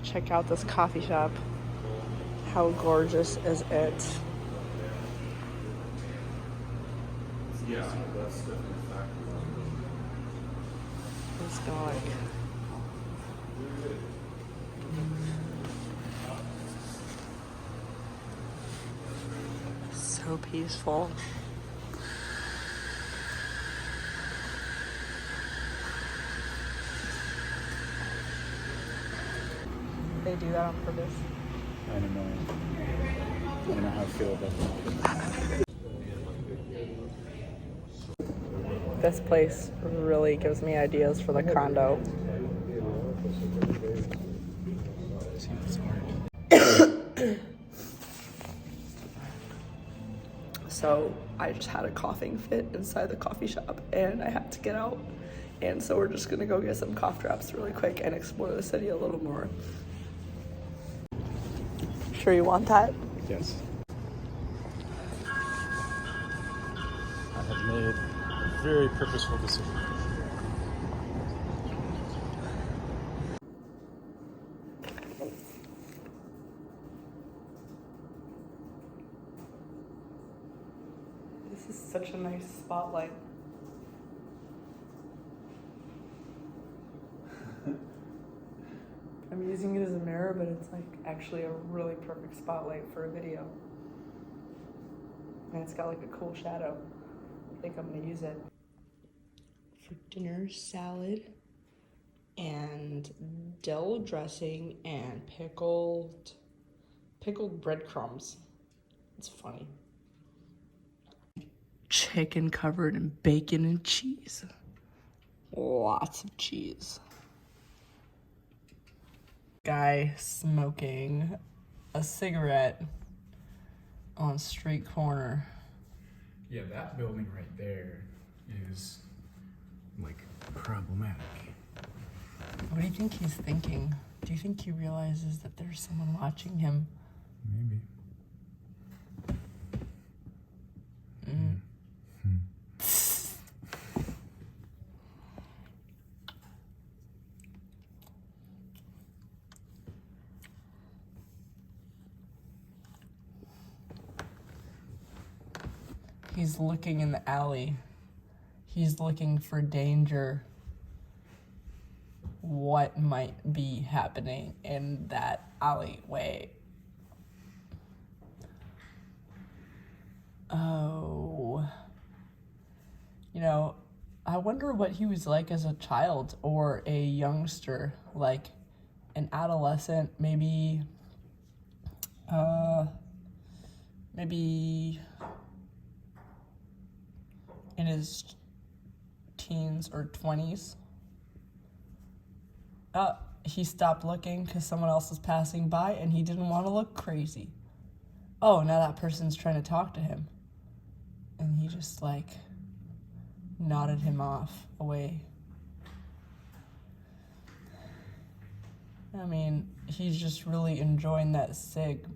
Check out this coffee shop. How gorgeous is it? Yeah, that's definitely a factor. Let's go like so peaceful. They do that on purpose. I don't know. I don't know how I feel about that. This place really gives me ideas for the condo. Seems hard. So I just had a coughing fit inside the coffee shop and I had to get out. And so we're just gonna go get some cough drops really quick and explore the city a little more. Sure you want that? Yes. I have made a very purposeful decision. This is such a nice spotlight. I'm using it as a mirror, but it's like actually a really perfect spotlight for a video. And it's got like a cool shadow. I think I'm gonna use it. For dinner, salad and dill dressing and pickled breadcrumbs. It's funny. Chicken covered in bacon and cheese. Lots of cheese. Guy smoking a cigarette on a street corner. Yeah, that building right there is like problematic. What do you think he's thinking? Do you think he realizes that there's someone watching him? Maybe. He's looking in the alley. He's looking for danger. What might be happening in that alleyway? Oh. You know, I wonder what he was like as a child or a youngster, like an adolescent, maybe in his teens or 20s. He stopped looking because someone else was passing by and he didn't want to look crazy. Oh, now that person's trying to talk to him. And he just like nodded him off away. I mean, he's just really enjoying that cig.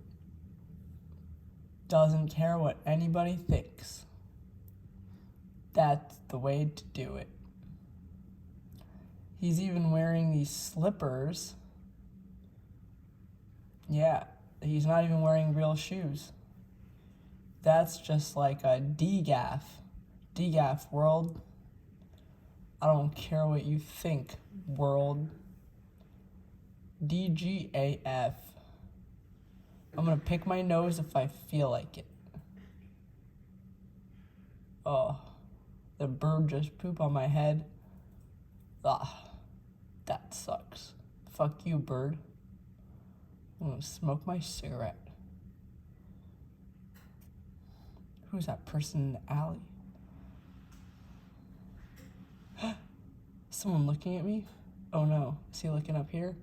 Doesn't care what anybody thinks. That's the way to do it. He's even wearing these slippers. Yeah, he's not even wearing real shoes. That's just like a DGAF. DGAF, world. I don't care what you think, world. DGAF. I'm gonna pick my nose if I feel like it. Oh, the bird just pooped on my head. That sucks. Fuck you, bird. I'm gonna smoke my cigarette. Who's that person in the alley? Someone looking at me? Oh no, is he looking up here?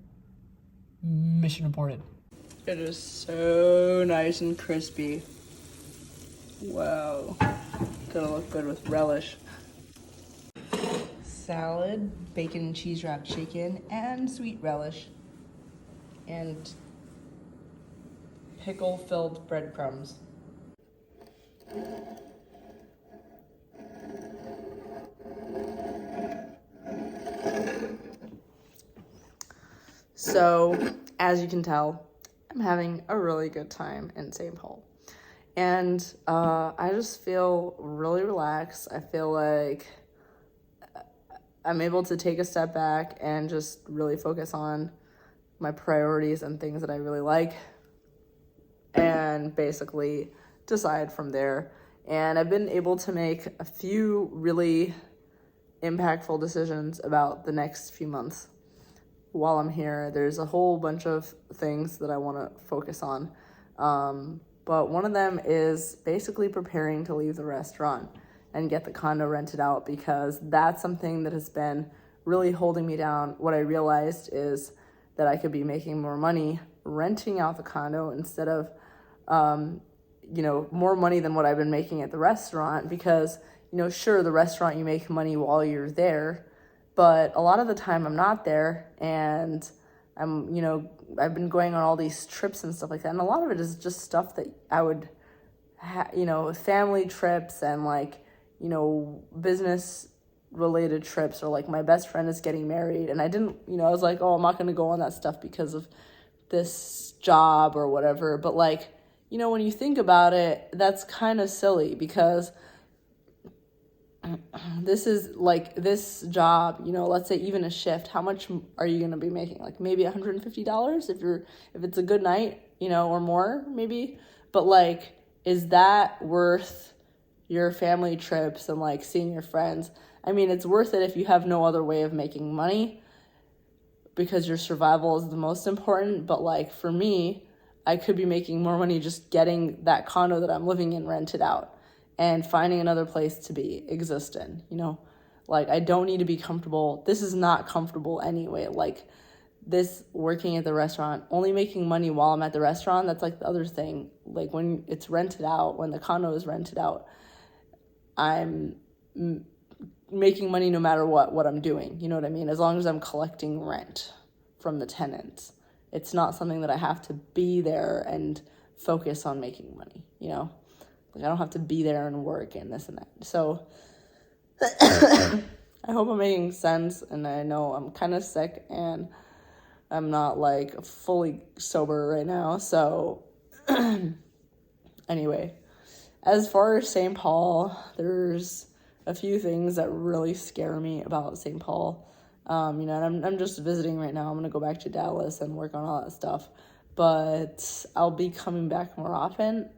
Mission aborted. It is so nice and crispy. Wow. Gonna look good with relish. Salad, bacon and cheese wrapped chicken, and sweet relish. And pickle-filled breadcrumbs. So as you can tell, I'm having a really good time in St. Paul. And I just feel really relaxed. I feel like I'm able to take a step back and just really focus on my priorities and things that I really like, and basically decide from there. And I've been able to make a few really impactful decisions about the next few months while I'm here. There's a whole bunch of things that I want to focus on. But one of them is basically preparing to leave the restaurant and get the condo rented out, because that's something that has been really holding me down. What I realized is that I could be making more money renting out the condo instead of, more money than what I've been making at the restaurant, because, sure, the restaurant, you make money while you're there, but a lot of the time I'm not there, and I've been going on all these trips and stuff like that, and a lot of it is just stuff that I would, family trips and business related trips, or my best friend is getting married, and I didn't, I was like, oh, I'm not going to go on that stuff because of this job or whatever. But when you think about it, that's kind of silly, because this is this job, let's say even a shift, how much are you going to be making? Maybe $150 if it's a good night, or more maybe. But is that worth your family trips and seeing your friends? I mean, it's worth it if you have no other way of making money, because your survival is the most important. But for me, I could be making more money just getting that condo that I'm living in rented out and finding another place to exist in, I don't need to be comfortable. This is not comfortable anyway. This working at the restaurant, only making money while I'm at the restaurant, that's the other thing. When it's rented out, when the condo is rented out, I'm making money no matter what I'm doing. You know what I mean? As long as I'm collecting rent from the tenants. It's not something that I have to be there and focus on making money, I don't have to be there and work and this and that. So I hope I'm making sense, and I know I'm kind of sick and I'm not fully sober right now. So anyway, as far as St. Paul, there's a few things that really scare me about St. Paul. And I'm just visiting right now. I'm going to go back to Dallas and work on all that stuff, but I'll be coming back more often.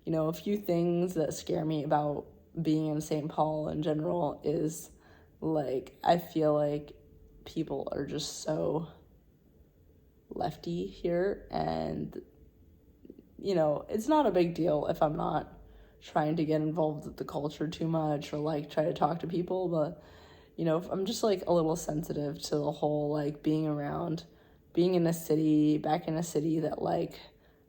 A few things that scare me about being in St. Paul in general is I feel like people are just so lefty here, and it's not a big deal if I'm not trying to get involved with the culture too much, or try to talk to people, but I'm just a little sensitive to the whole being in a city, back in a city that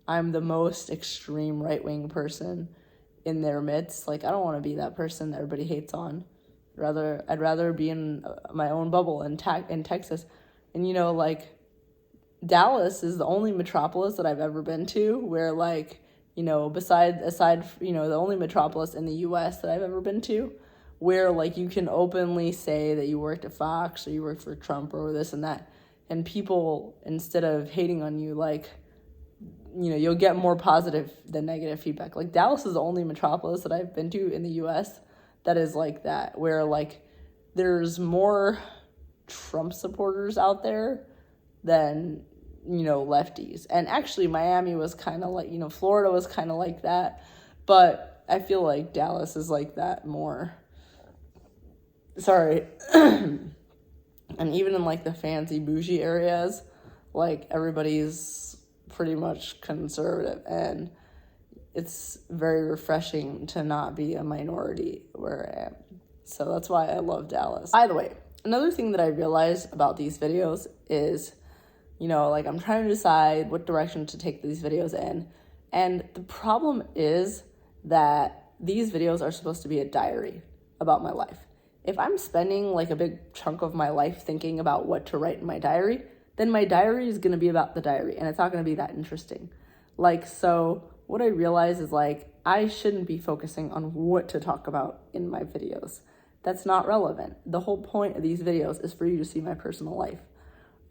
I'm the most extreme right-wing person in their midst. I don't want to be that person that everybody hates on. I'd rather be in my own bubble in Texas. And Dallas is the only metropolis that I've ever been to where aside the only metropolis in the US that I've ever been to where you can openly say that you worked at Fox or you worked for Trump or this and that, and people, instead of hating on you, you'll get more positive than negative feedback. Dallas is the only metropolis that I've been to in the US that is like that, where there's more Trump supporters out there than lefties. And actually Miami was kind of Florida was kind of like that, but I feel like Dallas is like that more. Sorry. And even in the fancy bougie areas, everybody's pretty much conservative, and it's very refreshing to not be a minority where I am. So that's why I love Dallas. By the way, another thing that I realized about these videos is, I'm trying to decide what direction to take these videos in. And the problem is that these videos are supposed to be a diary about my life. If I'm spending a big chunk of my life thinking about what to write in my diary, then my diary is going to be about the diary, and it's not going to be that interesting. So what I realize is I shouldn't be focusing on what to talk about in my videos. That's not relevant. The whole point of these videos is for you to see my personal life.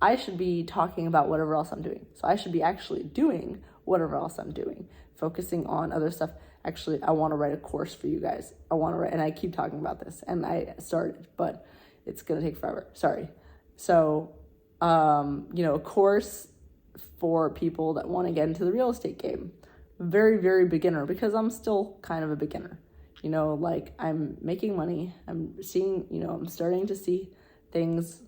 I should be talking about whatever else I'm doing. So I should be actually doing whatever else I'm doing, focusing on other stuff. Actually, I want to write a course for you guys. I want to write, and I keep talking about this, and I started, but it's going to take forever. Sorry. So, a course for people that want to get into the real estate game. Very, very beginner, because I'm still kind of a beginner. Like, I'm making money. I'm seeing, I'm starting to see things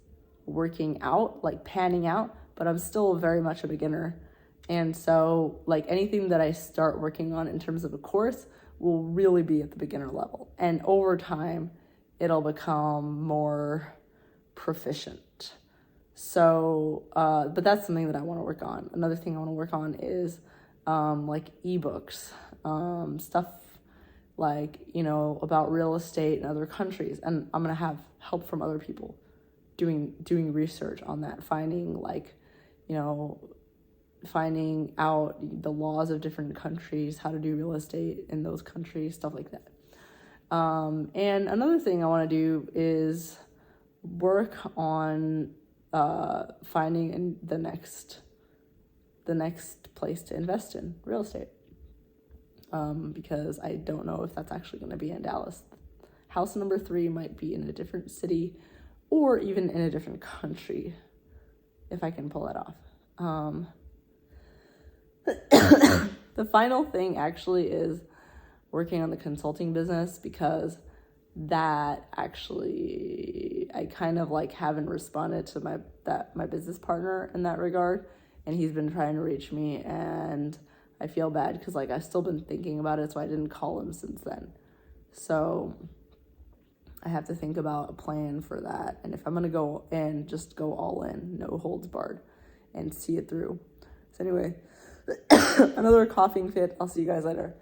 working out, like panning out, but I'm still very much a beginner. And so, like, anything that I start working on in terms of a course will really be at the beginner level. And over time, it'll become more proficient. So, but that's something that I want to work on. Another thing I want to work on is like ebooks, stuff like, about real estate in other countries. And I'm going to have help from other people doing research on that, finding out the laws of different countries, how to do real estate in those countries, stuff like that. And another thing I want to do is work on finding the next place to invest in real estate, because I don't know if that's actually going to be in Dallas. House number 3 might be in a different city or even in a different country, if I can pull that off. The final thing actually is working on the consulting business, because that actually, I kind of like haven't responded to my business partner in that regard, and he's been trying to reach me, and I feel bad because like I've still been thinking about it, so I didn't call him since then. So I have to think about a plan for that, and if I'm gonna go in, just go all in, no holds barred, and see it through. So anyway, another coughing fit. I'll see you guys later.